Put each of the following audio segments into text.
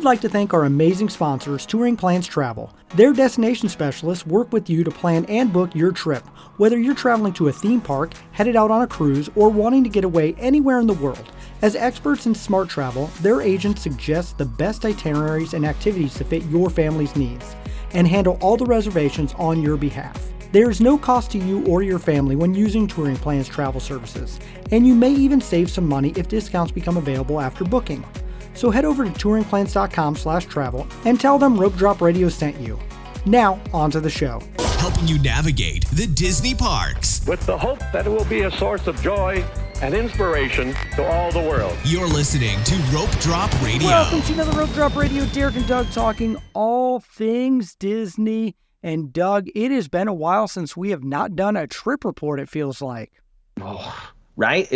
would like to thank our amazing sponsors, TouringPlans Travel. Their destination specialists work with you to plan and book your trip, whether you're traveling to a theme park, headed out on a cruise, or wanting to get away anywhere in the world. As experts in smart travel, their agents suggest the best itineraries and activities to fit your family's needs and handle all the reservations on your behalf. There is no cost to you or your family when using TouringPlans Travel services, and you may even save some money if discounts become available after booking. So head over to touringplans.com/travel and tell them Rope Drop Radio sent you. Now, on to the show. Helping you navigate the Disney parks. With the hope that it will be a source of joy and inspiration to all the world. You're listening to Rope Drop Radio. Welcome to another Rope Drop Radio. Derek and Doug talking all things Disney. And Doug, it has been a while since we have not done a trip report, it feels like. Oh, right?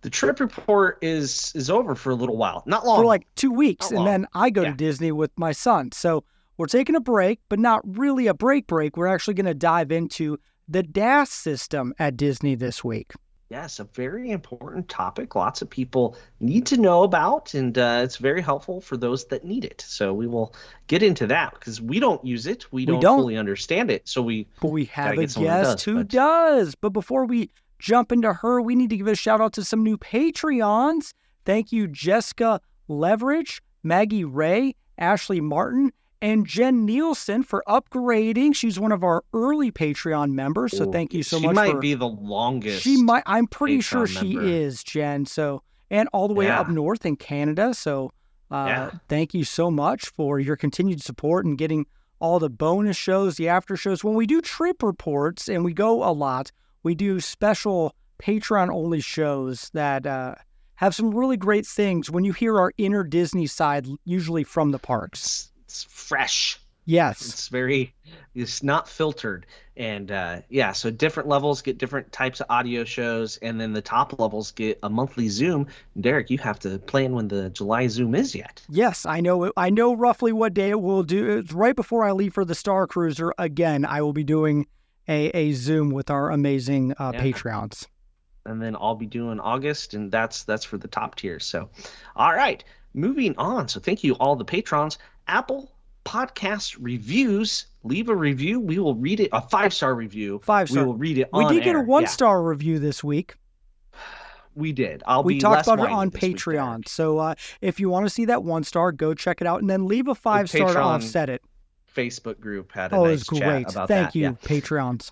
The trip report is over for a little while. Not long. For like 2 weeks. Not and long. then I go to Disney with my son. So we're taking a break, but not really a break. We're actually going to dive into the DAS system at Disney this week. Yes, a very important topic. Lots of people need to know about, and it's very helpful for those that need it. So we will get into that because we don't use it. We don't fully understand it. So but we have a guest who does. But before we jump into her, we need to give a shout out to some new Patreons. Thank you, Jessica Leverage, Maggie Ray, Ashley Martin, and Jen Nielsen for upgrading. She's one of our early Patreon members, so thank you so much. She might be the longest. I'm pretty Patreon sure she member. is, Jen. So, and all the way up north in Canada. So, thank you so much for your continued support and getting all the bonus shows, the after shows. When we do trip reports, and we go a lot, we do special Patreon-only shows that have some really great things when you hear our inner Disney side, usually from the parks. It's fresh. Yes. It's not filtered. And so different levels get different types of audio shows, and then the top levels get a monthly Zoom. Derek, you have to plan when the July Zoom is yet. Yes, I know. I know roughly what day it will do. It's right before I leave for the Star Cruiser. Again, I will be doing a Zoom with our amazing Patreons. And then I'll be doing August, and that's for the top tiers. So, all right, moving on. So thank you all the patrons. Apple Podcast reviews. Leave a review. We will read it. A 5-star review. 5-star. We will read it on We did get air. a 1-star review this week. We did. We talked about it on Patreon. So if you want to see that 1-star, go check it out, and then leave a 5-star to offset it. Facebook group had a nice chat about that. Thank you, Patreons.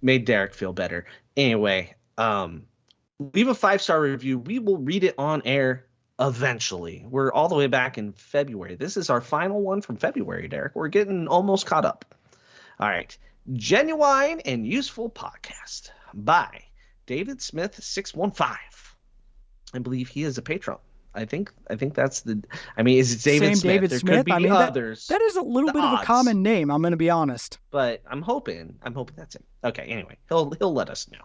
Made Derek feel better. Anyway, leave a 5-star review. We will read it on air eventually. We're all the way back in February. This is our final one from February, Derek. We're getting almost caught up. All right. Genuine and Useful Podcast by David Smith 615. I believe he is a patron. I think that's the. I mean, is it David Smith? David there Smith? could be others. That is a little bit of a common name. I'm going to be honest. But I'm hoping that's him. Okay. Anyway, he'll let us know.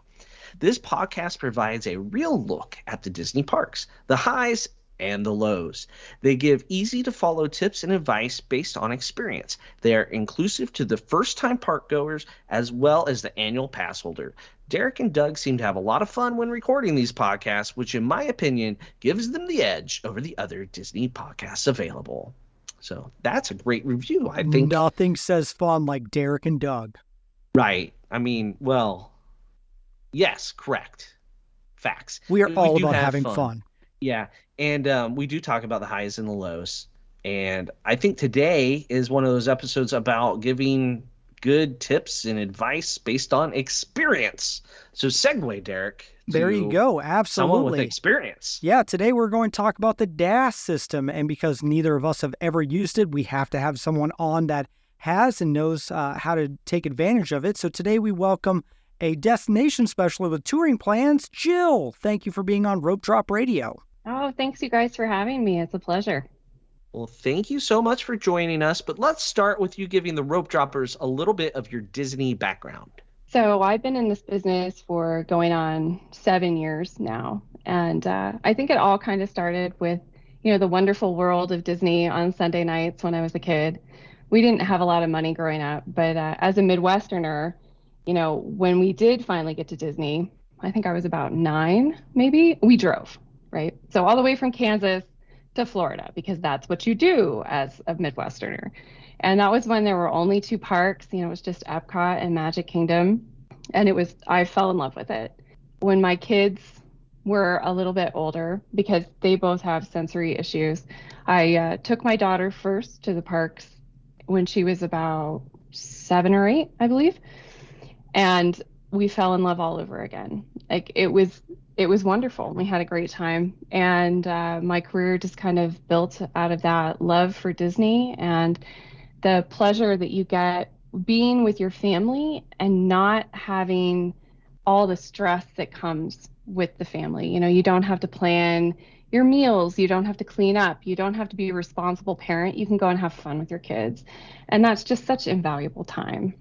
This podcast provides a real look at the Disney parks, the highs and the lows. They give easy-to-follow tips and advice based on experience. They are inclusive to the first-time park goers as well as the annual pass holder. Derek and Doug seem to have a lot of fun when recording these podcasts, which in my opinion gives them the edge over the other Disney podcasts available. So that's a great review, I think. Nothing says fun like Derek and Doug. Right. I mean, well, yes, correct. Facts. We are all about having fun. Yeah. And we do talk about the highs and the lows. And I think today is one of those episodes about giving good tips and advice based on experience. So segue, Derek. There you go. Absolutely. Someone with experience. Yeah, today we're going to talk about the DAS system. And because neither of us have ever used it, we have to have someone on that has and knows how to take advantage of it. So today we welcome a destination specialist with TouringPlans, Jill. Thank you for being on Rope Drop Radio. Oh, thanks you guys for having me. It's a pleasure. Well, thank you so much for joining us. But let's start with you giving the rope droppers a little bit of your Disney background. So I've been in this business for going on 7 years now. And I think it all kind of started with, the wonderful world of Disney on Sunday nights when I was a kid. We didn't have a lot of money growing up, but as a Midwesterner, when we did finally get to Disney, I think I was about 9, maybe, we drove, right? So all the way from Kansas to Florida because that's what you do as a Midwesterner. And that was when there were only two parks. It was just Epcot and Magic Kingdom. And I fell in love with it. When my kids were a little bit older, because they both have sensory issues, I took my daughter first to the parks when she was about 7 or 8, I believe. And we fell in love all over again. Like it was wonderful. We had a great time, and my career just kind of built out of that love for Disney and the pleasure that you get being with your family and not having all the stress that comes with the family. You don't have to plan your meals, you don't have to clean up, you don't have to be a responsible parent. You can go and have fun with your kids, and that's just such invaluable time.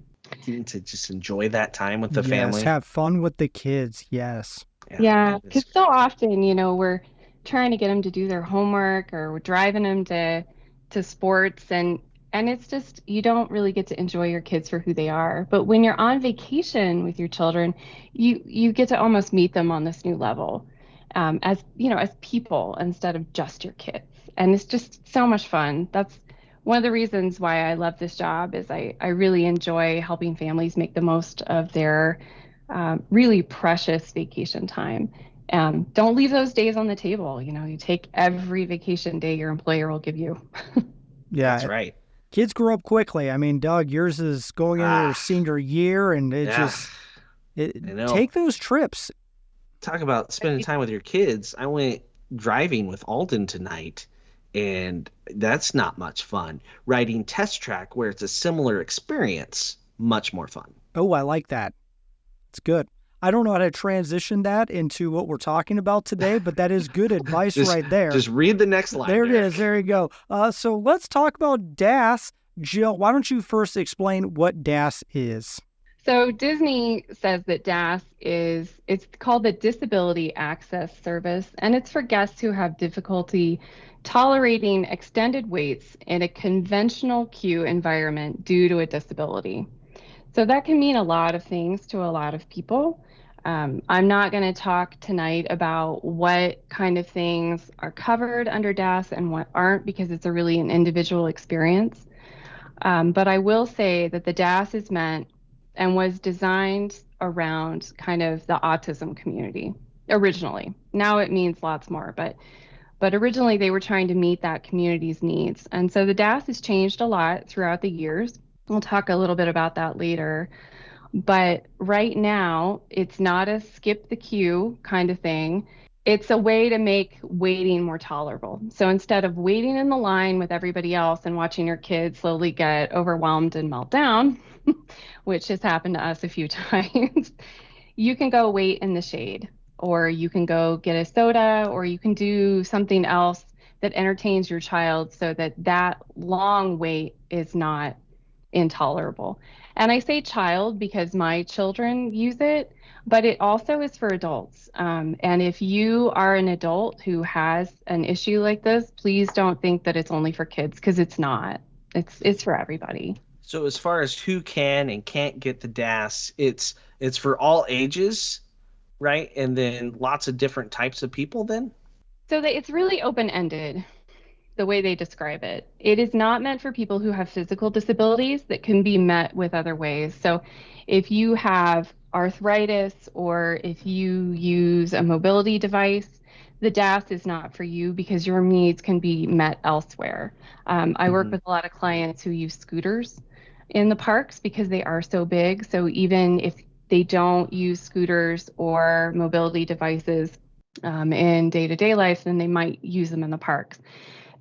To just enjoy that time with the Yes, family. have fun with the kids. Yes. Yeah, because so often, we're trying to get them to do their homework, or we're driving them to sports, and it's just, you don't really get to enjoy your kids for who they are. But when you're on vacation with your children, you get to almost meet them on this new level, as people instead of just your kids. And it's just so much fun. That's one of the reasons why I love this job, is I really enjoy helping families make the most of their really precious vacation time. Don't leave those days on the table. You take every vacation day your employer will give you. Yeah. That's right. Kids grow up quickly. I mean, Doug, yours is going into their senior year, and take those trips. Talk about spending time with your kids. I went driving with Alden tonight, and that's not much fun. Riding Test Track, where it's a similar experience, much more fun. Oh, I like that. It's good. I don't know how to transition that into what we're talking about today, but that is good advice right there. Just read the next line. There it is. There you go. So let's talk about DAS. Jill, why don't you first explain what DAS is? So Disney says that DAS it's called the Disability Access Service, and it's for guests who have difficulty tolerating extended waits in a conventional queue environment due to a disability. So that can mean a lot of things to a lot of people. I'm not going to talk tonight about what kind of things are covered under DAS and what aren't, because it's really an individual experience. But I will say that the DAS is meant and was designed around kind of the autism community originally. Now it means lots more, but originally they were trying to meet that community's needs. And so the DAS has changed a lot throughout the years. We'll talk a little bit about that later. But right now, it's not a skip the queue kind of thing. It's a way to make waiting more tolerable. So instead of waiting in the line with everybody else and watching your kids slowly get overwhelmed and melt down, which has happened to us a few times, you can go wait in the shade, or you can go get a soda, or you can do something else that entertains your child so that long wait is not intolerable. And I say child because my children use it, but it also is for adults. And if you are an adult who has an issue like this, please don't think that it's only for kids, because it's not. It's for everybody. So as far as who can and can't get the DAS, it's for all ages, right? And then lots of different types of people then? So it's really open-ended, the way they describe it. It is not meant for people who have physical disabilities that can be met with other ways. So if you have arthritis, or if you use a mobility device, the DAS is not for you, because your needs can be met elsewhere. I work with a lot of clients who use scooters in the parks because they are so big. So even if they don't use scooters or mobility devices in day-to-day life, then they might use them in the parks.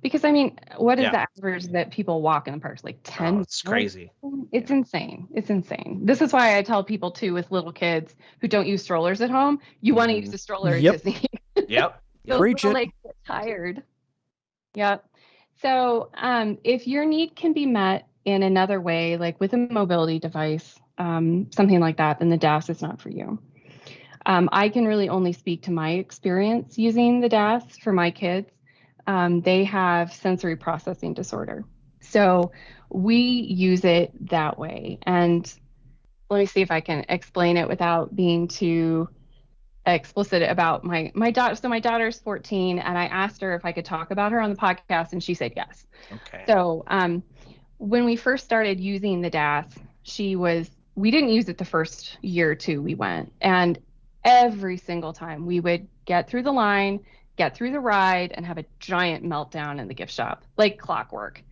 Because, I mean, what is the average that people walk in the parks? Like 10? It's crazy. It's insane. It's insane. This is why I tell people, too, with little kids who don't use strollers at home, you want to use a stroller at Disney. Yep. Those little legs get tired. Yep. So if your need can be met in another way, like with a mobility device, something like that, then the DAS is not for you. I can really only speak to my experience using the DAS for my kids. They have sensory processing disorder. So we use it that way. And let me see if I can explain it without being too explicit about my daughter. So my daughter's 14, and I asked her if I could talk about her on the podcast, and she said yes. Okay. So when we first started using the DAS, we didn't use it the first year or two we went, and every single time we would get through the line, get through the ride, and have a giant meltdown in the gift shop, like clockwork.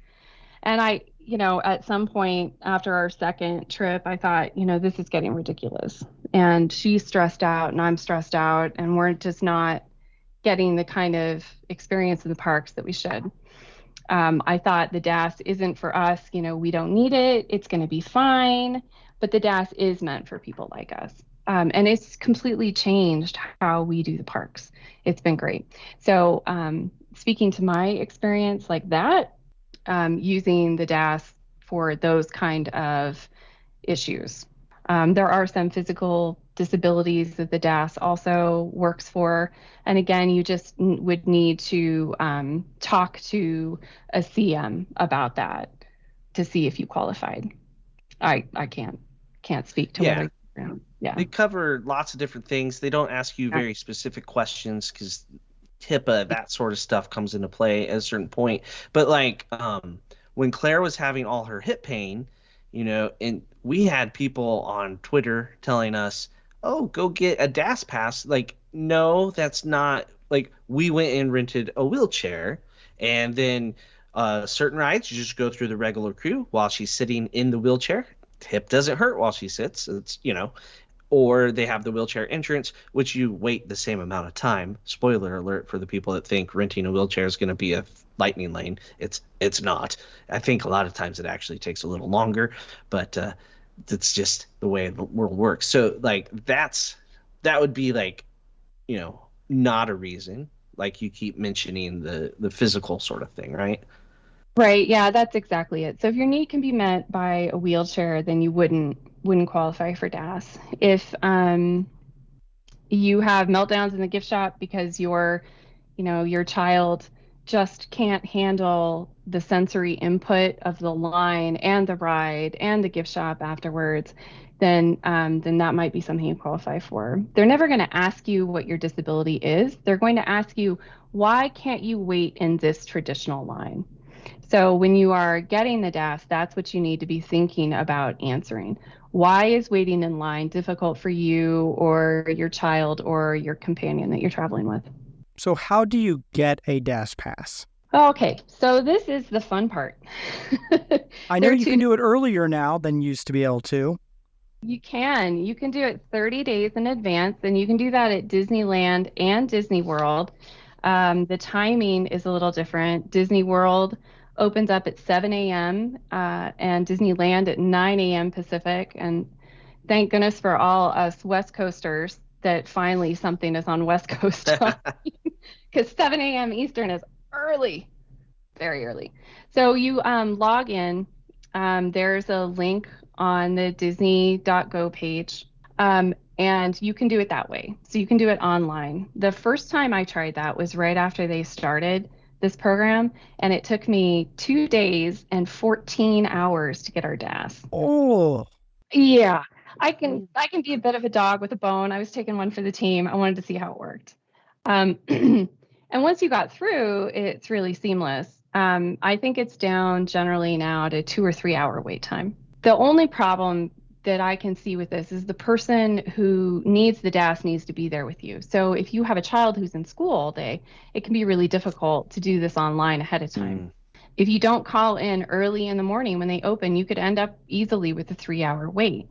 And at some point after our second trip, I thought, this is getting ridiculous. And she's stressed out and I'm stressed out, and we're just not getting the kind of experience in the parks that we should. I thought the DAS isn't for us. We don't need it. It's going to be fine. But the DAS is meant for people like us. And it's completely changed how we do the parks. It's been great. So speaking to my experience like that, using the DAS for those kind of issues. There are some physical disabilities that the DAS also works for. And again, you just would need to talk to a CM about that to see if you qualified. I can't speak to whether. Yeah. They cover lots of different things. They don't ask you very specific questions because HIPAA, that sort of stuff comes into play at a certain point. But like when Claire was having all her hip pain, and we had people on Twitter telling us, oh, go get a DAS pass. Like, no, that's not, like, we went and rented a wheelchair, and then certain rides, you just go through the regular queue while she's sitting in the wheelchair. Hip doesn't hurt while she sits. It's, or they have the wheelchair entrance, which you wait the same amount of time. Spoiler alert for the people that think renting a wheelchair is going to be a lightning lane. It's not. I think a lot of times it actually takes a little longer, but it's just the way the world works. So like that would be like, not a reason. Like you keep mentioning the physical sort of thing, right? Right. Yeah, that's exactly it. So if your need can be met by a wheelchair, then you wouldn't qualify for DAS. If you have meltdowns in the gift shop because your child just can't handle the sensory input of the line and the ride and the gift shop afterwards, then that might be something you qualify for. They're never going to ask you what your disability is. They're going to ask you, why can't you wait in this traditional line? So when you are getting the DAS, that's what you need to be thinking about answering. Why is waiting in line difficult for you or your child or your companion that you're traveling with? So how do you get a DAS pass? Okay, so this is the fun part. I know you can do it earlier now than you used to be able to. You can do it 30 days in advance, and you can do that at Disneyland and Disney World. The timing is a little different. Disney World opens up at 7 a.m. And Disneyland at 9 a.m. Pacific. And thank goodness for all us West Coasters that finally something is on West Coast time, because 7 a.m. Eastern is early, very early. So you log in. There's a link on the Disney.go page. And you can do it that way. So you can do it online. The first time I tried that was right after they started this program, and it took me 2 days and 14 hours to get our DAS. Oh. Yeah. I can be a bit of a dog with a bone. I was taking one for the team. I wanted to see how it worked. And once you got through, it's really seamless. I think it's down generally now to 2 or 3 hour wait time. The only problem that I can see with this is the person who needs the DAS needs to be there with you. So if you have a child who's in school all day, it can be really difficult to do this online ahead of time. If you don't call in early in the morning when they open, you could end up easily with a 3 hour wait.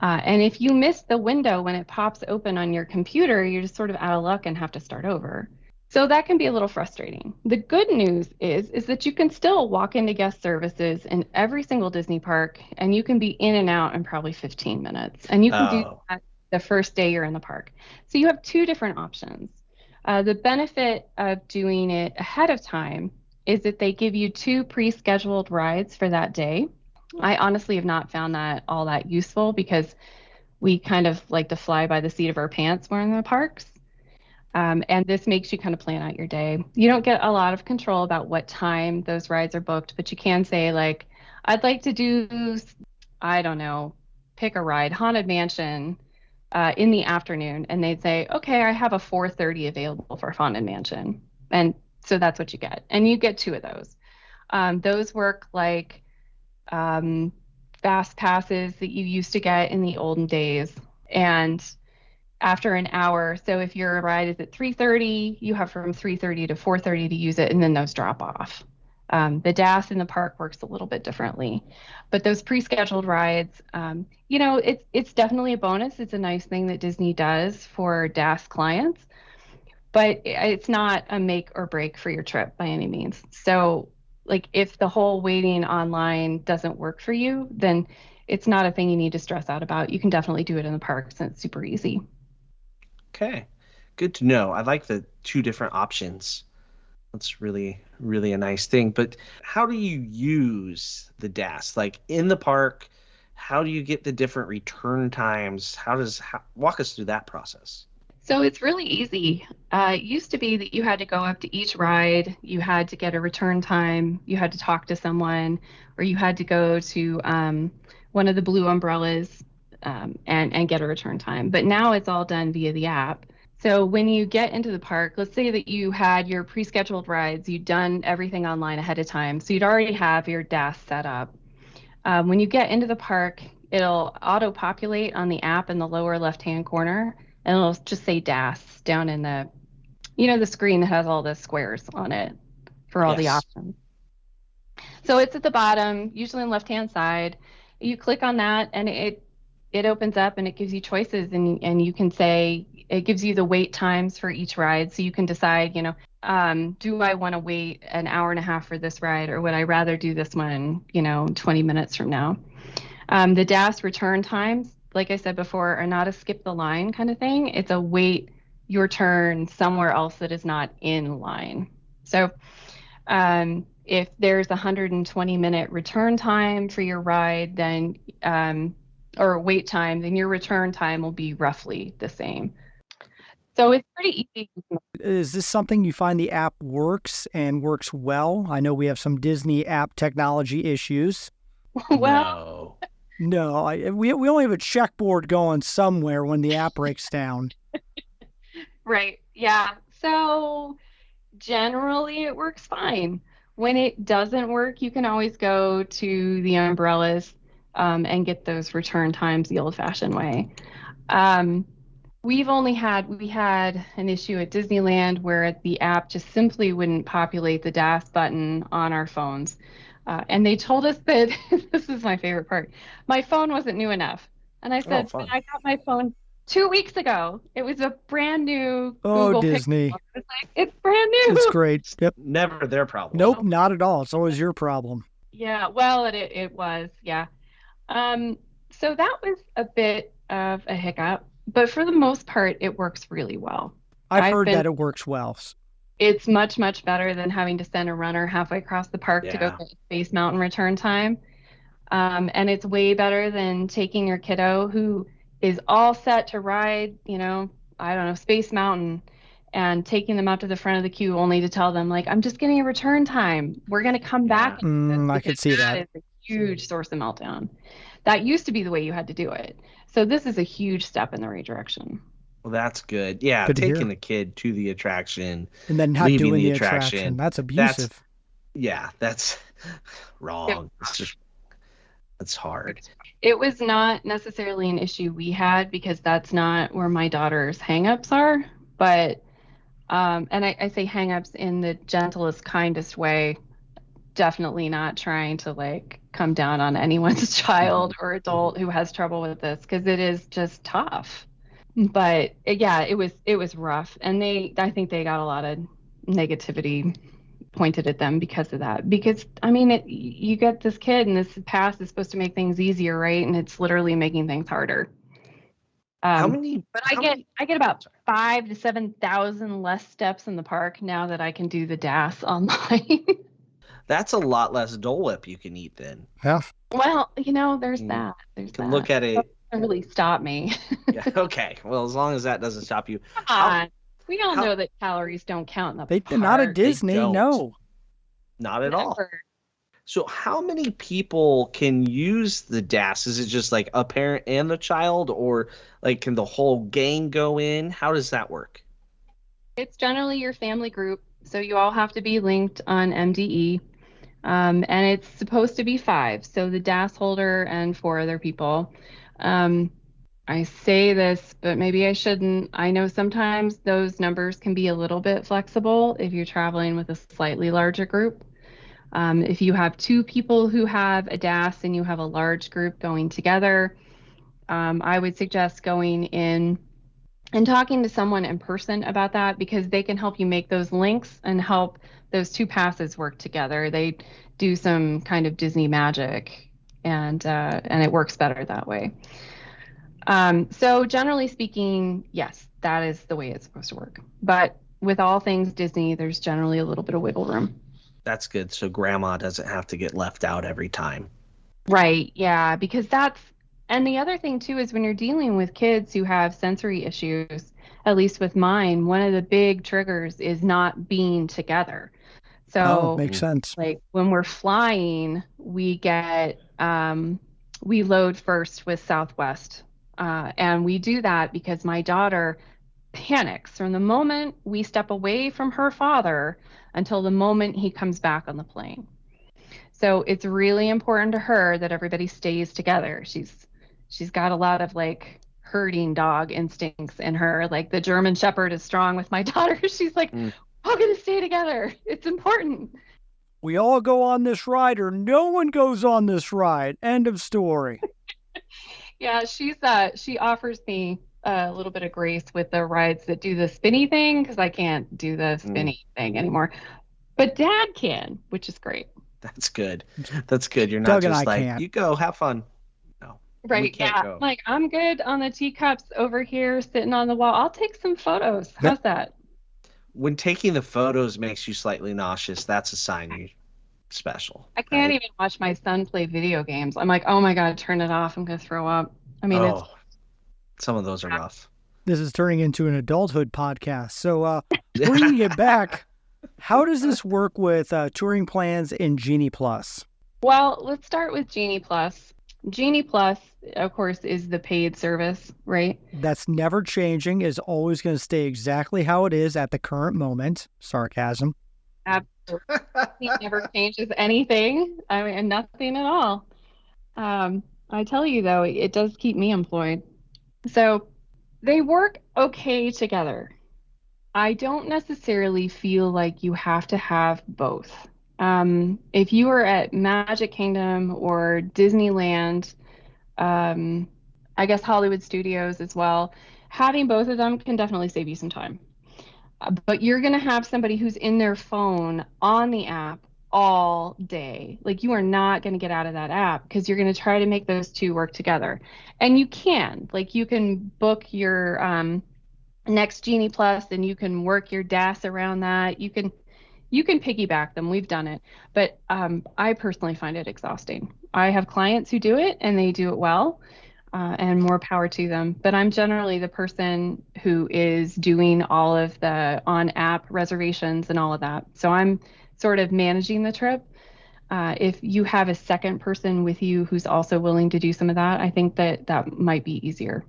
And if you miss the window when it pops open on your computer, you're just sort of out of luck and have to start over. So that can be a little frustrating. The good news is that you can still walk into guest services in every single Disney park, and you can be in and out in probably 15 minutes. And you can do that the first day you're in the park. So you have two different options. The benefit of doing it ahead of time is that they give you 2 pre-scheduled rides for that day. I honestly have not found that all that useful because we kind of like to fly by the seat of our pants when we're in the parks. And this makes you kind of plan out your day. You don't get a lot of control about what time those rides are booked, but you can say, like, I'd like to do, I don't know, pick a ride, Haunted Mansion in the afternoon, and they'd say, okay, I have a 4:30 available for Fun and Mansion. And so that's what you get. And you get 2 of those. Those work like fast passes that you used to get in the olden days. And after an hour, so if your ride is at 3:30, you have from 3:30 to 4:30 to use it, and then those drop off. The DAS in the park works a little bit differently, but those pre-scheduled rides, it's definitely a bonus. It's a nice thing that Disney does for DAS clients, but it's not a make or break for your trip by any means. So, like, if the whole waiting online doesn't work for you, then it's not a thing you need to stress out about. You can definitely do it in the parks, and it's super easy. Okay, good to know. I like the 2 different options. That's really, really a nice thing. But how do you use the DAS? Like in the park, how do you get the different return times? Walk us through that process. So it's really easy. It used to be that you had to go up to each ride, you had to get a return time, you had to talk to someone, or you had to go to one of the blue umbrellas and get a return time. But now it's all done via the app. So when you get into the park, let's say that you had your pre-scheduled rides, you'd done everything online ahead of time, so you'd already have your DAS set up. When you get into the park, it'll auto-populate on the app in the lower left-hand corner, and it'll just say DAS down in the screen that has all the squares on it for all the options. So it's at the bottom, usually on the left-hand side. You click on that, and it opens up, and it gives you choices, and you can say, it gives you the wait times for each ride, so you can decide, do I want to wait an hour and a half for this ride, or would I rather do this one, 20 minutes from now? The DAS return times, like I said before, are not a skip the line kind of thing. It's a wait your turn somewhere else that is not in line. So if there's a 120-minute return time for your ride, then or wait time, then your return time will be roughly the same. So it's pretty easy. Is this something you find the app works and works well? I know we have some Disney app technology issues. Well, no, we only have a checkboard going somewhere when the app breaks down. Right. Yeah. So generally it works fine. When it doesn't work, you can always go to the umbrellas and get those return times the old-fashioned way. We had an issue at Disneyland where the app just simply wouldn't populate the DAS button on our phones. And they told us that, this is my favorite part, my phone wasn't new enough. And I said, I got my phone 2 weeks ago. It was a brand new Google Disney. Pixel. I was like, it's brand new. It's great. Yep. Never their problem. Nope, not at all. It's always your problem. Yeah, well, it was, yeah. So that was a bit of a hiccup, but for the most part, it works really well. I've heard that it works well. It's much, much better than having to send a runner halfway across the park to go get Space Mountain return time. And it's way better than taking your kiddo who is all set to ride, Space Mountain, and taking them out to the front of the queue only to tell them, like, I'm just getting a return time. We're going to come back. I could see that. That is a huge source of meltdown. That used to be the way you had to do it. So this is a huge step in the right direction. Well, that's good. Yeah, taking the kid to the attraction and then not doing the attraction. That's abusive. That's wrong. That's hard. It was not necessarily an issue we had because that's not where my daughter's hangups are. But, and I say hangups in the gentlest, kindest way. Definitely not trying to come down on anyone's child or adult who has trouble with this, because it is just tough. But yeah, it was rough, and I think they got a lot of negativity pointed at them because of that. Because you get this kid, and this pass is supposed to make things easier, right? And it's literally making things harder. I get about 5,000 to 7,000 less steps in the park now that I can do the DAS online. That's a lot less Dole Whip you can eat then. Yeah. Well, there's that. Look at it. That doesn't really stop me. Yeah, okay. Well, as long as that doesn't stop you. Come on. We all know that calories don't count in the park. Not at Disney, no. Not at all. So how many people can use the DAS? Is it just like a parent and the child, or like can the whole gang go in? How does that work? It's generally your family group, so you all have to be linked on MDE. And it's supposed to be five, so the DAS holder and four other people. Um, I say this, but maybe I shouldn't. I know sometimes those numbers can be a little bit flexible if you're traveling with a slightly larger group. If you have two people who have a DAS and you have a large group going together, I would suggest going in and talking to someone in person about that, because they can help you make those links and help those two passes work together. They do some kind of Disney magic, and it works better that way. So generally speaking, yes, that is the way it's supposed to work. But with all things Disney, there's generally a little bit of wiggle room. That's good. So grandma doesn't have to get left out every time. Right. Yeah. Because and the other thing too is when you're dealing with kids who have sensory issues, at least with mine, one of the big triggers is not being together. So, makes sense. like when we're flying, we load first with Southwest. And we do that because my daughter panics from the moment we step away from her father until the moment he comes back on the plane. So it's really important to her that everybody stays together. She's got a lot of like herding dog instincts in her. Like the German Shepherd is strong with my daughter. She's like, we're all gonna stay together. It's important. We all go on this ride or no one goes on this ride. End of story. Yeah, she offers me a little bit of grace with the rides that do the spinny thing, because I can't do the spinny thing anymore. But Dad can, which is great. That's good. That's good. You're not Doug and just I like, can't. you go, have fun. No. Right. We can't Yeah. go. Like, I'm good on the teacups over here sitting on the wall. I'll take some photos. How's that? When taking the photos makes you slightly nauseous, that's a sign you're special. I can't right? even watch my son play video games. I'm like, oh my God, turn it off. I'm going to throw up. I mean, Some of those are rough. This is turning into an adulthood podcast. So bringing it back, how does this work with TouringPlans and Genie Plus? Well, let's start with Genie Plus. Genie Plus, of course, is the paid service, right? That's never changing, is always going to stay exactly how it is at the current moment. Sarcasm. Absolutely. It never changes anything. I mean, nothing at all. I tell you, though, it does keep me employed. So they work okay together. I don't necessarily feel like you have to have both. If you are at Magic Kingdom or Disneyland, I guess Hollywood Studios as well, having both of them can definitely save you some time. But you're going to have somebody who's in their phone on the app all day. Like, you are not going to get out of that app because you're going to try to make those two work together. And you can. Like, you can book your next Genie Plus and you can work your DAS around that. You can piggyback them. We've done it. But I personally find it exhausting. I have clients who do it and they do it well. And more power to them. But I'm generally the person who is doing all of the on-app reservations and all of that. So I'm sort of managing the trip. If you have a second person with you who's also willing to do some of that, I think that might be easier.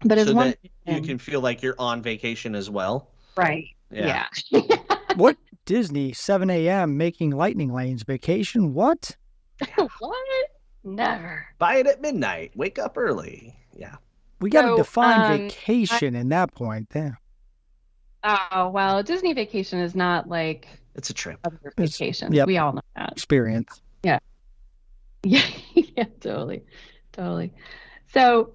But as one, you can feel like you're on vacation as well. Right. Yeah. What? Disney, 7 a.m. making lightning lanes vacation? What? What? Never. Buy it at midnight. Wake up early. Yeah. We got to define vacation in that point. There. Oh, well, Disney vacation is not like it's a trip. Other vacations. Yep. We all know that. Experience. Yeah. Yeah. Yeah. Totally. So,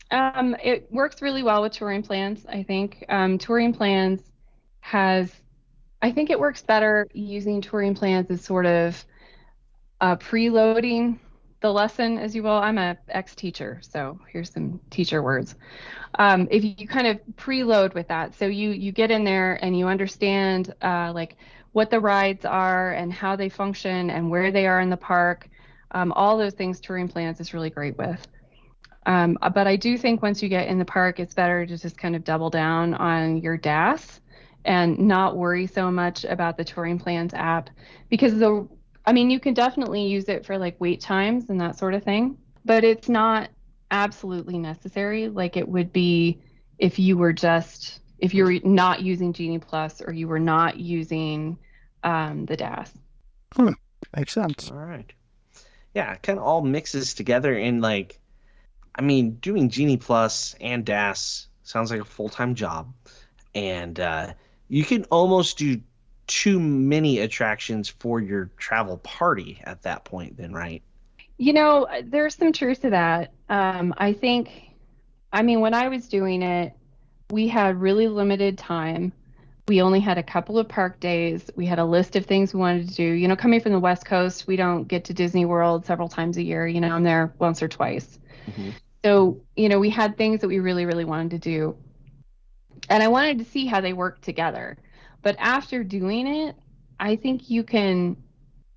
it works really well with TouringPlans. I think TouringPlans I think it works better using TouringPlans as sort of preloading the lesson, as you will. I'm a ex-teacher, so here's some teacher words. If you kind of preload with that, so you get in there and you understand like what the rides are and how they function and where they are in the park, all those things TouringPlans is really great with. But I do think once you get in the park, it's better to just kind of double down on your DAS and not worry so much about the TouringPlans app, because I mean, you can definitely use it for like wait times and that sort of thing, but it's not absolutely necessary like it would be if you were just if you're not using Genie Plus or you were not using the DAS. Makes sense. All right. Yeah, it kind of all mixes together in like, I mean, doing Genie Plus and DAS sounds like a full-time job. And you can almost do too many attractions for your travel party at that point then, right? You know, there's some truth to that. I mean, when I was doing it, we had really limited time. We only had a couple of park days. We had a list of things we wanted to do. You know, coming from the West Coast, we don't get to Disney World several times a year. You know, I'm there once or twice. Mm-hmm. So, you know, we had things that we really, really wanted to do. And I wanted to see how they work together. But after doing it, I think you can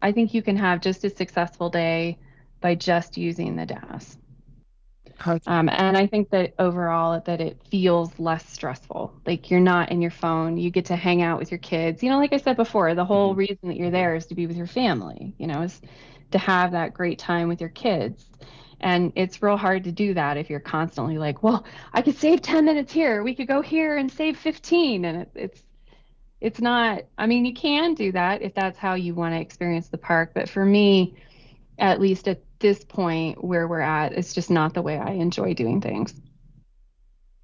have just a successful day by just using the DAS. And I think that overall that it feels less stressful. Like you're not in your phone. You get to hang out with your kids. You know, like I said before, the whole reason that you're there is to be with your family, you know, is to have that great time with your kids. And it's real hard to do that if you're constantly like, well, I could save 10 minutes here. We could go here and save 15. And it's not, I mean, you can do that if that's how you want to experience the park. But for me, at least at this point where we're at, it's just not the way I enjoy doing things.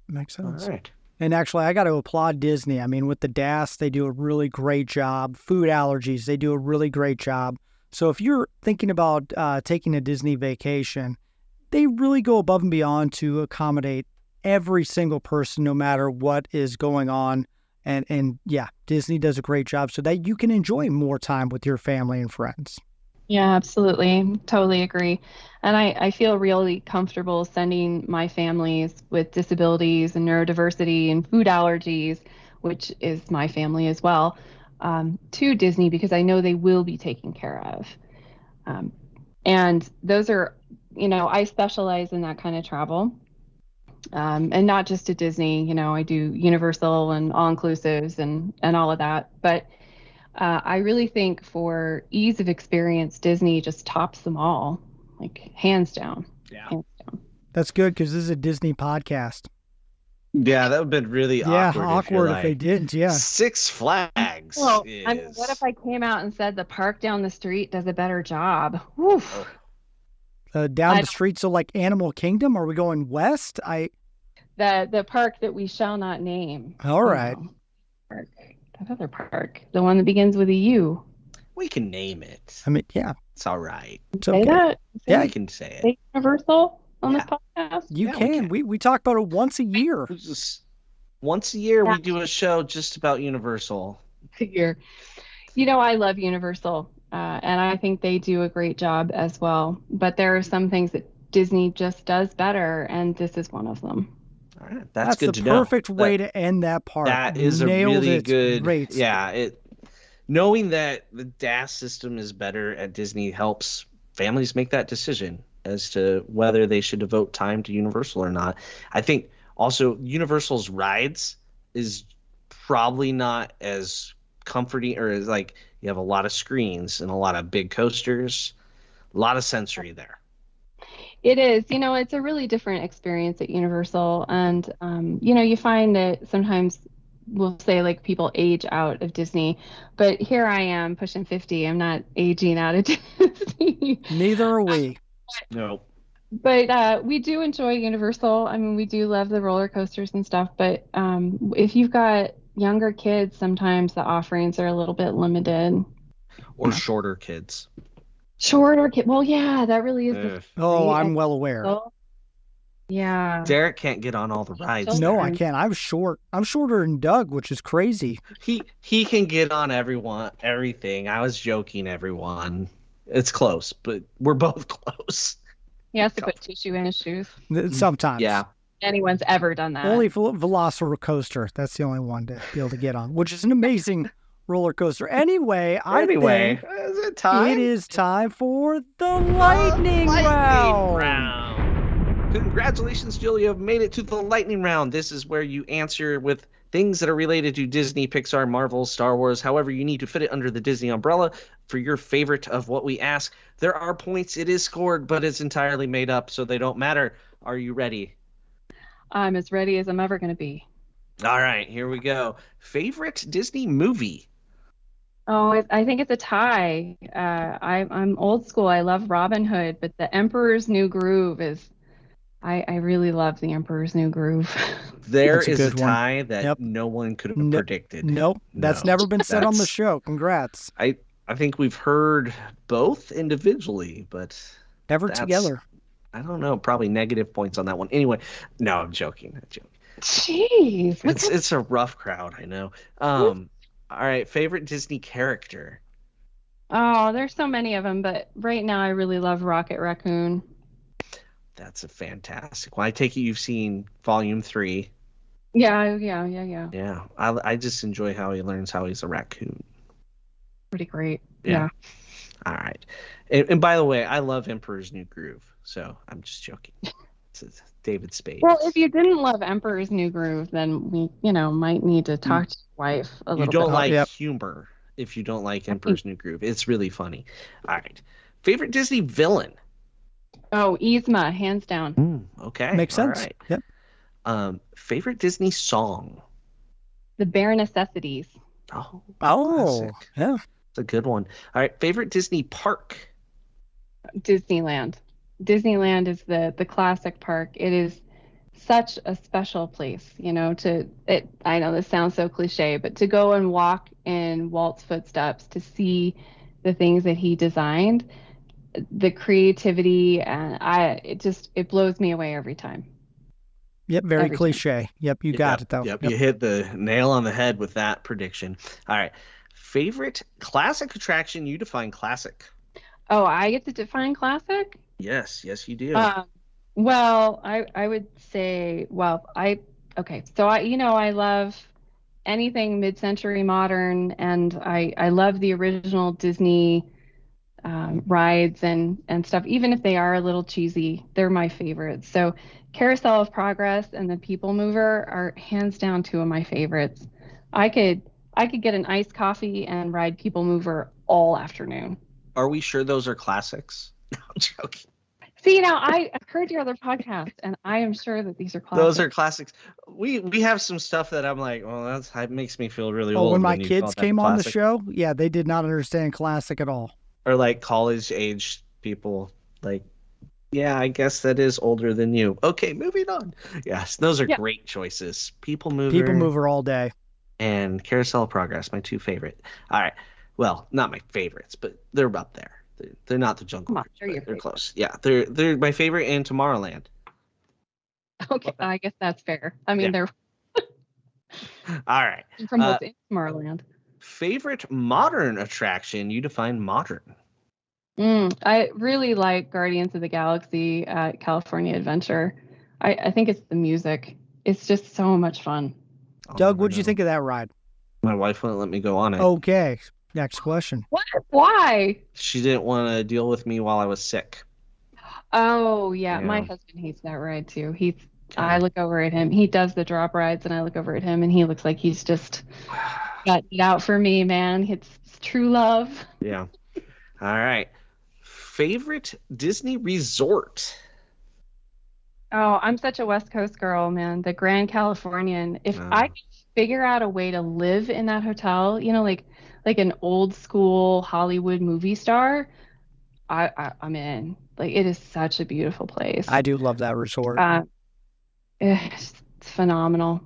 Makes sense. All right. And actually, I got to applaud Disney. I mean, with the DAS, they do a really great job. Food allergies, they do a really great job. So if you're thinking about taking a Disney vacation, they really go above and beyond to accommodate every single person, no matter what is going on. And yeah, Disney does a great job so that you can enjoy more time with your family and friends. Yeah, absolutely. Totally agree. And I feel really comfortable sending my families with disabilities and neurodiversity and food allergies, which is my family as well, to Disney because I know they will be taken care of. And those are, you know, I specialize in that kind of travel. And not just to Disney, you know, I do Universal and all-inclusives and all of that. But I really think for ease of experience, Disney just tops them all, like hands down. Yeah. Hands down. That's good because this is a Disney podcast. Yeah, that would have been really awkward if they didn't. Yeah. Six Flags. Well, I mean, what if I came out and said the park down the street does a better job? Woof. Down the streets of like Animal Kingdom? Are we going west? The park that we shall not name. All right. Park. That other park, the one that begins with a U. We can name it. I mean, yeah, it's all right. It's okay. Say that. Yeah, we can say it. Say Universal on this podcast. You can. We talk about it once a year. Once a year, we do a show just about Universal. A year. You know, I love Universal, and I think they do a great job as well. But there are some things that Disney just does better, and this is one of them. All right, that's good to know. That's the perfect way to end that part. That is a really good. Great. Yeah, knowing that the DAS system is better at Disney helps families make that decision as to whether they should devote time to Universal or not. I think also Universal's rides is probably not as comforting, or as like you have a lot of screens and a lot of big coasters, a lot of sensory there. It is, you know, it's a really different experience at Universal. And, you know, you find that sometimes we'll say like people age out of Disney, but here I am pushing 50. I'm not aging out of Disney. Neither are we. No. But we do enjoy Universal. I mean, we do love the roller coasters and stuff. But if you've got younger kids, sometimes the offerings are a little bit limited. Or shorter kids. Shorter kid. Well, yeah, that really is. I'm well aware. Yeah. Derek can't get on all the rides. No, I can't. I'm short. I'm shorter than Doug, which is crazy. He can get on everything. I was joking, everyone. It's close, but we're both close. He has to put tissue in his shoes. Sometimes. Yeah. Anyone's ever done that. Only Velocicoaster. That's the only one to be able to get on, which is an amazing roller coaster. Anyway, I think is it time? It is time for the lightning round. Congratulations, Jill. You have made it to the lightning round. This is where you answer with things that are related to Disney, Pixar, Marvel, Star Wars, however you need to fit it under the Disney umbrella for your favorite of what we ask. There are points. It is scored, but it's entirely made up, so they don't matter. Are you ready? I'm as ready as I'm ever going to be. All right, here we go. Favorite Disney movie? Oh, I think it's a tie. I'm old school. I love Robin Hood, but The Emperor's New Groove is. I really love The Emperor's New Groove. There That's a is a good one. tie that Yep. no one could have predicted. Nope. That's No, never been said on the that's- show. Congrats. I think we've heard both individually, but Never that's, together. I don't know, probably negative points on that one. Anyway, no, I'm joking. I'm joking. Jeez. It's a rough crowd, I know. All right, favorite Disney character? Oh, there's so many of them, but right now I really love Rocket Raccoon. That's a fantastic one. I take it you've seen Volume 3. Yeah. Yeah, I just enjoy how he learns how he's a raccoon. Pretty great. Yeah. All right. And by the way, I love Emperor's New Groove, so I'm just joking. It's David Spade. Well, if you didn't love Emperor's New Groove, then we, might need to talk to your wife a You little don't bit. like Yep. humor if you don't like Emperor's New Groove. It's really funny. All right. Favorite Disney villain? Oh, Yzma, hands down. Okay. Makes all sense. right. Yep. Favorite Disney song? The Bare Necessities. Oh, Oh, classic. yeah. It's a good one. All right. Favorite Disney park? Disneyland. Disneyland is the classic park. It is such a special place, I know this sounds so cliche, but to go and walk in Walt's footsteps, to see the things that he designed, the creativity, and it blows me away every time. Yep. Very Every time. cliche. Yep. You got it, though. Yep. You hit the nail on the head with that prediction. All right. Favorite classic attraction? You define classic. Oh, I get to define classic? Yes, you do. Well, I would say, okay. So I love anything mid-century modern, and I love the original Disney rides and stuff. Even if they are a little cheesy, they're my favorites. So Carousel of Progress and the People Mover are hands down two of my favorites. I could get an iced coffee and ride People Mover all afternoon. Are we sure those are classics? No, I'm joking. See, now I heard your other podcast, and I am sure that these are classics. Those are classics. We have some stuff that I'm like, well, that makes me feel really Oh, old. when my you call kids that came on the classic. show, yeah, they did not understand classic at all. Or like college age people, like, yeah, I guess that is older than you. Okay, moving on. Yes, those are great choices. People Mover all day. and Carousel of Progress, my two favorite. All right. Well, not my favorites, but they're up there. They're not the Jungle Come on, Cruise, they're but your they're favorite. close. Yeah, they're my favorite and Tomorrowland. Okay, I guess that's fair. I mean, Yeah. they're All right. from both in Tomorrowland. Favorite modern attraction? You define modern. I really like Guardians of the Galaxy California Adventure. I think it's the music. It's just so much fun. Doug, what did you think of that ride? My wife wouldn't let me go on it. Okay. Next question. What? Why? She didn't want to deal with me while I was sick. Oh, yeah. Yeah. My husband hates that ride too. I look over at him. He does the drop rides, and I look over at him, and he looks like he's just got it out for me, man. It's true love. Yeah. All right. Favorite Disney resort? Oh, I'm such a West Coast girl, man. The Grand Californian. If I could figure out a way to live in that hotel, like an old school Hollywood movie star, I'm in. Like, it is such a beautiful place. I do love that resort. It's phenomenal.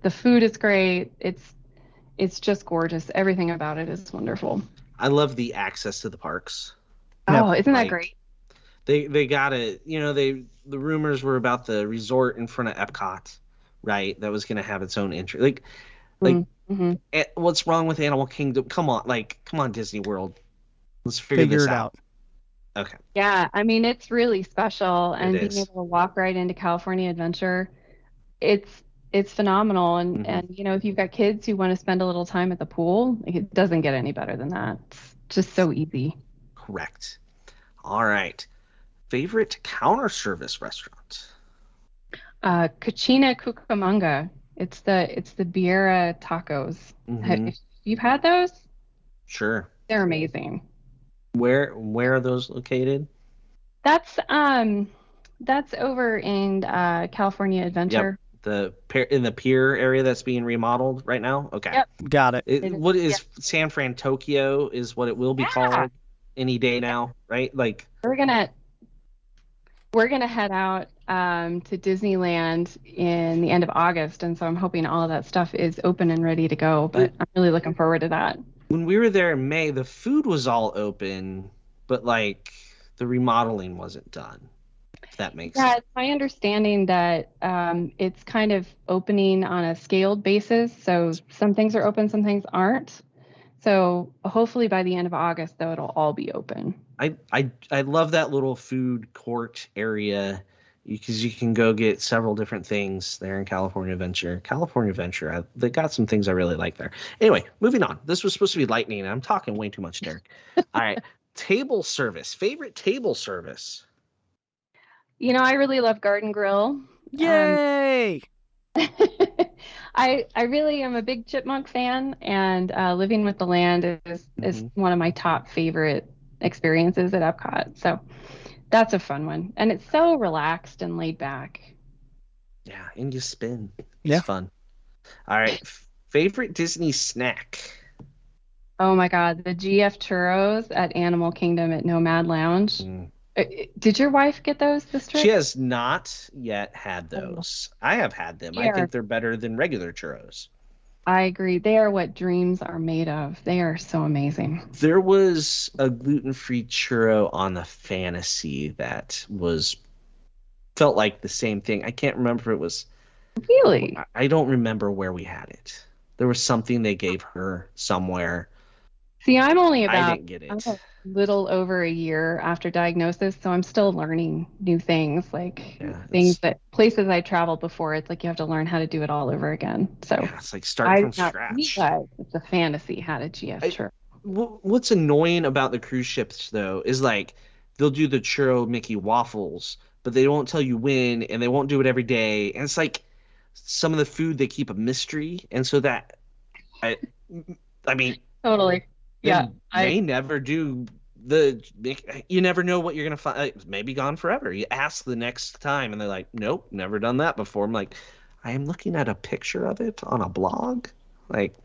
The food is great. It's just gorgeous. Everything about it is wonderful. I love the access to the parks. Oh, isn't that Like, great? They got it. The rumors were about the resort in front of Epcot, right? That was going to have its own entry. What's wrong with Animal Kingdom? Come on, Disney World. Let's figure this it out. Okay. Yeah, I mean, it's really special, and It being is. able to walk right into California Adventure, it's phenomenal. And Mhm. if you've got kids who want to spend a little time at the pool, it doesn't get any better than that. It's just so easy. Correct. All right. Favorite counter service restaurant? Cucina Cucamonga. It's the Biera tacos. Mm-hmm. If you've had those, Sure. they're amazing. Where are those located? That's over in California Yep. Adventure. In the pier area that's being remodeled right now. Okay. Yep. Got it. It is. What Yeah. is San Fran Tokyo is what it will be Yeah. called any day now, right? Like, We're gonna we're gonna head out to Disneyland in the end of August, and so I'm hoping all of that stuff is open and ready to go. But I'm really looking forward to that. when we were there in May, the food was all open, but like the remodeling wasn't done. If that makes Yeah, sense. it's my understanding that it's kind of opening on a scaled basis. So some things are open, some things aren't. So hopefully by the end of August, though, it'll all be open. I love that little food court area because you can go get several different things there in California Adventure. California Adventure, they got some things I really like there. Anyway, moving on. This was supposed to be lightning, and I'm talking way too much, Derek. All right, table service. Favorite table service. I really love Garden Grill. Yay! I really am a big chipmunk fan, and living with the land is one of my top favorite experiences at Epcot. So that's a fun one, and it's so relaxed and laid back. Yeah, and you spin. Yeah. It's fun. All right, favorite Disney snack. Oh my God, the GF churros at Animal Kingdom at Nomad Lounge. Did your wife get those this trip? She has not yet had those. I have had them. I think they're better than regular churros. I agree. They are what dreams are made of. They are so amazing. There was a gluten-free churro on the Fantasy that felt like the same thing. I can't remember if it was. Really? I don't remember where we had it. There was something they gave her somewhere. See, I'm only I about didn't get it. I'm a little over a year after diagnosis, so I'm still learning new things, like things that places I traveled before. It's like you have to learn how to do it all over again. So it's like start from scratch. It's a Fantasy had a GF churro. What's annoying about the cruise ships though is like they'll do the churro Mickey waffles, but they won't tell you when, and they won't do it every day, and it's like some of the food they keep a mystery, and so that I mean totally. Yeah, they never do you never know what you're gonna find. Maybe gone forever. You ask the next time, and they're like, "Nope, never done that before." I'm like, I am looking at a picture of it on a blog. Like,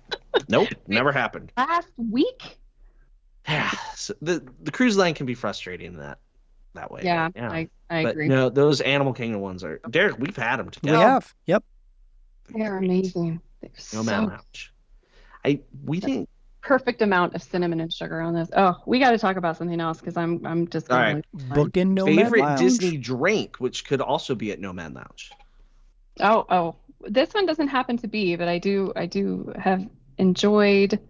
nope, never happened. Last week. Yeah, so the cruise line can be frustrating that way. Yeah, I agree. No, those Animal Kingdom ones are Derek. We've had them together. We have. Yep. They're amazing. Nomad Lounge. We didn't. Perfect amount of cinnamon and sugar on this. Oh, we got to talk about something else because I'm just all right. Booking Nomad Favorite Lounge. Disney drink, which could also be at Nomad Lounge. Oh, this one doesn't happen to be, but I do have enjoyed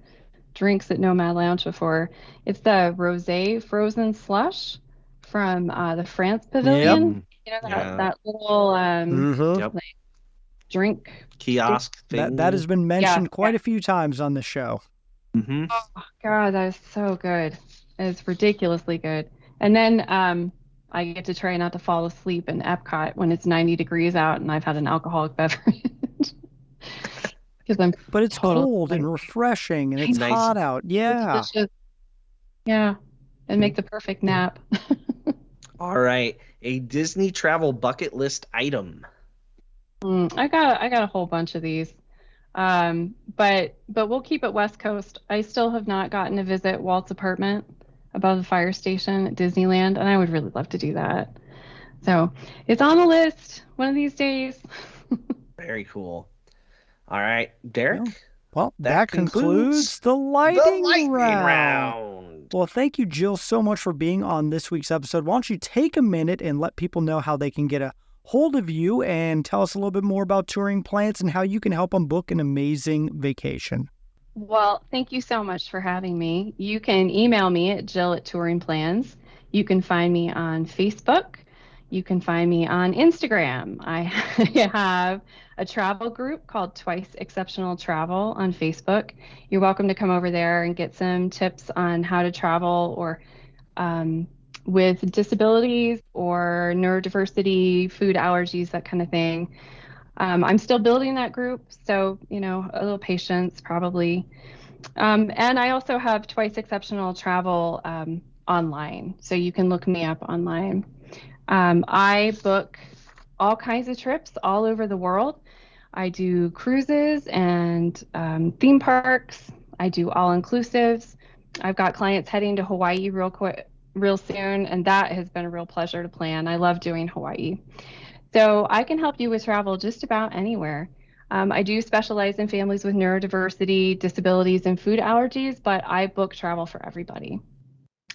drinks at Nomad Lounge before. It's the rosé frozen slush from the France Pavilion. Yep. That little like, drink kiosk thing. That has been mentioned quite a few times on the show. Mm-hmm. Oh God, that is so good. It's ridiculously good. And then I get to try not to fall asleep in Epcot when it's 90 degrees out and I've had an alcoholic beverage. But it's cold and refreshing, and it's nice. hot out. Yeah. It's delicious. Yeah, and make the perfect nap. All right, a Disney travel bucket list item. I got a whole bunch of these. But we'll keep it West Coast. I still have not gotten to visit Walt's apartment above the fire station at Disneyland, and I would really love to do that. So it's on the list one of these days. Very cool. All right, Derek. Well, that concludes the lightning round. Well, thank you, Jill, so much for being on this week's episode. Why don't you take a minute and let people know how they can get a hold of you and tell us a little bit more about Touring Plans and how you can help them book an amazing vacation. Well, thank you so much for having me. You can email me at Jill at TouringPlans. You can find me on Facebook. You can find me on Instagram. I have a travel group called Twice Exceptional Travel on Facebook. You're welcome to come over there and get some tips on how to travel or with disabilities or neurodiversity, food allergies, that kind of thing. I'm still building that group, so, a little patience probably. And I also have Twice Exceptional Travel online, so you can look me up online. I book all kinds of trips all over the world. I do cruises and theme parks. I do all inclusives. I've got clients heading to Hawaii real soon, and that has been a real pleasure to plan. I love doing Hawaii. So I can help you with travel just about anywhere. I do specialize in families with neurodiversity, disabilities, and food allergies, but I book travel for everybody.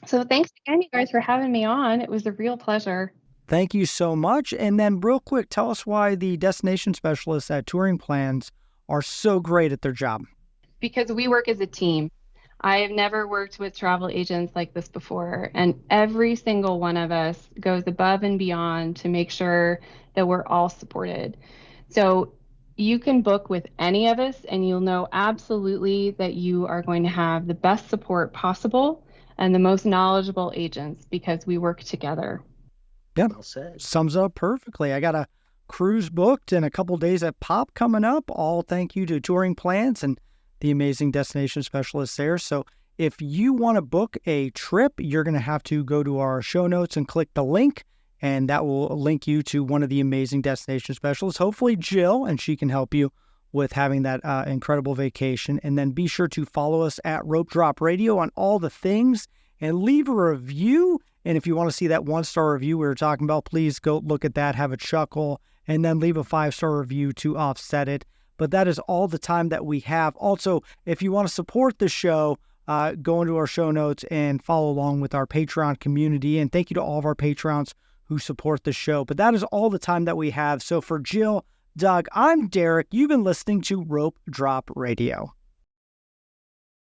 So thanks again, you guys, for having me on. It was a real pleasure. Thank you so much. And then real quick, tell us why the destination specialists at TouringPlans are so great at their job. Because we work as a team. I have never worked with travel agents like this before, and every single one of us goes above and beyond to make sure that we're all supported. So you can book with any of us, and you'll know absolutely that you are going to have the best support possible and the most knowledgeable agents because we work together. Yeah, Well said. sums up perfectly. I got a cruise booked in a couple days at Pop coming up. All thank you to TouringPlans and the amazing destination specialists there. So if you want to book a trip, you're going to have to go to our show notes and click the link, and that will link you to one of the amazing destination specialists, hopefully Jill, and she can help you with having that incredible vacation. And then be sure to follow us at Rope Drop Radio on all the things and leave a review. And if you want to see that 1-star review we were talking about, please go look at that, have a chuckle, and then leave a 5-star review to offset it. But that is all the time that we have. Also, if you want to support the show, go into our show notes and follow along with our Patreon community. And thank you to all of our Patrons who support the show. But that is all the time that we have. So for Jill, Doug, I'm Derek. You've been listening to Rope Drop Radio.